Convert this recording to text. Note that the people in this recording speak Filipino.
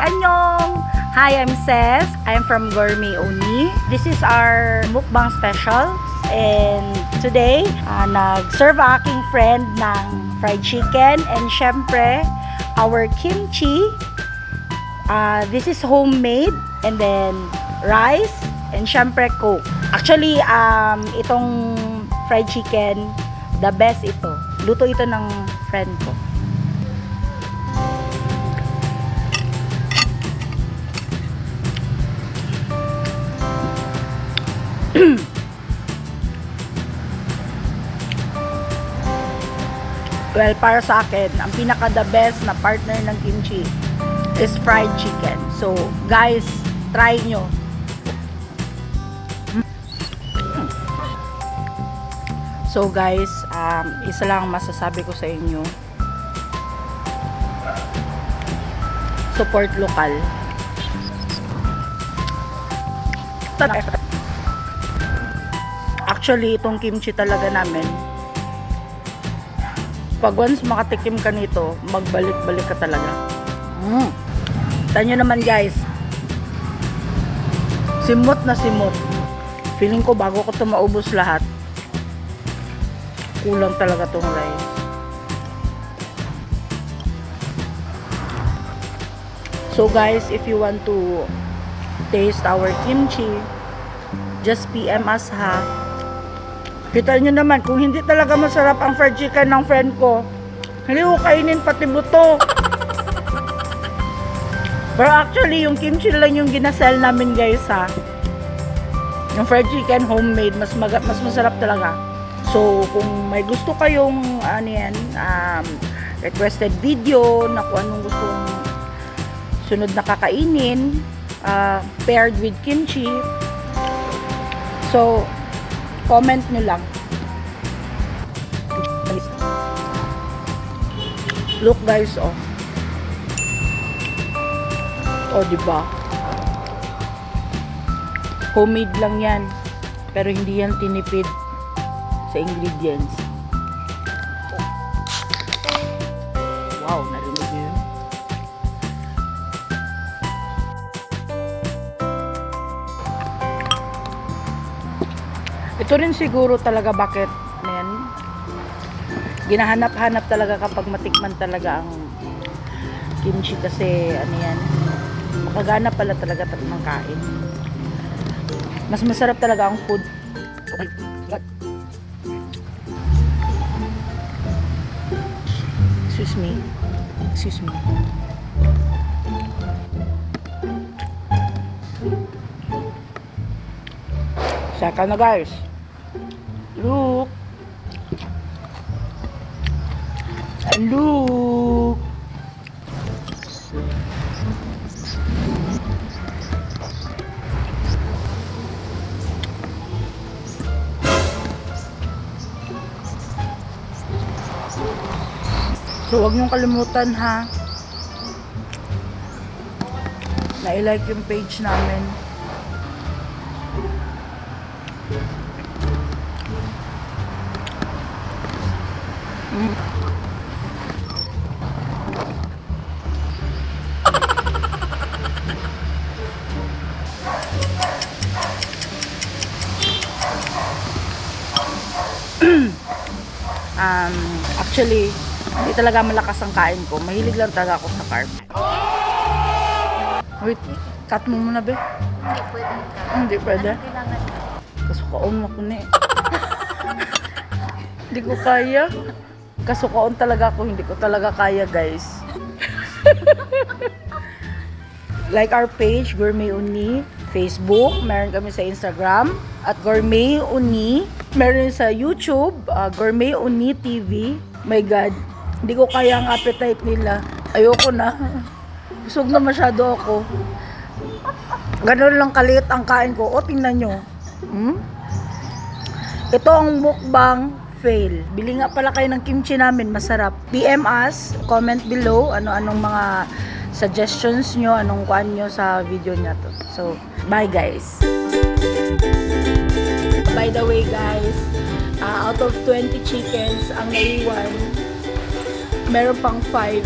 Annyeong! Hi, I'm Cess. I'm from Gourmet Unnie. This is our mukbang special. And today, nag-serve aking friend ng fried chicken and syempre, our kimchi. This is homemade and then rice and syempre coke. Actually, itong fried chicken, the best ito. Luto ito ng friend ko. Well, para sa akin, ang pinaka-the best na partner ng kimchi is fried chicken. So, guys, try nyo. So, guys, isa lang masasabi ko sa inyo. Support local. Actually, itong kimchi talaga namin, pag once makatikim ka nito, magbalik-balik ka talaga. Tanyo naman guys, simot na simot. Feeling ko bago ko ito maubos lahat, kulang talaga itong rice. So guys, if you want to taste our kimchi, just PM us ha. Kita nyo naman, kung hindi talaga masarap ang fried chicken ng friend ko, hindi ko kainin pati buto. Pero actually, yung kimchi lang yung ginasell namin guys ha. Yung fried chicken, homemade, mas masarap talaga. So, kung may gusto kayong, requested video, na kung anong gustong sunod na kakainin, paired with kimchi, so, comment nyo lang. Look guys, oh. Oh, diba? Homemade lang yan. Pero hindi yan tinipid sa ingredients. Wow, narinig nyo yun? Ito rin siguro talaga bakit ginahanap-hanap talaga kapag matikman talaga ang kimchi kasi makagana pala talaga ng kain. Mas masarap talaga ang food. Okay. Excuse me. Saka na guys. Look. And look. So, huwag niyong kalimutan ha na i-like yung page namin. Actually, hindi talaga malakas ang kain ko. Mahilig lang talaga ako sa carb. Wait, cut mo muna be. Hindi pwede. Hindi pwede. Anong kailangan? Kasukaon mo ko na eh. Hindi ko kaya. Kasukaon talaga ako. Hindi ko talaga kaya guys. Like our page, Gourmet Unnie. Facebook, meron kami sa Instagram at Gourmet Unnie. Meron sa YouTube, Gourmet Unnie TV. My God, hindi ko kaya ang appetite nila. Ayoko na. Busog na masyado ako. Ganun lang kaliit ang kain ko. O, tingnan nyo. Ito ang mukbang fail. Bili nga pala kayo ng kimchi namin. Masarap. PM us, comment below, ano-anong mga suggestions nyo, anong kuan nyo sa video nyo to. So, bye guys. By the way guys, out of 20 chickens ang naiwan, meron pang 5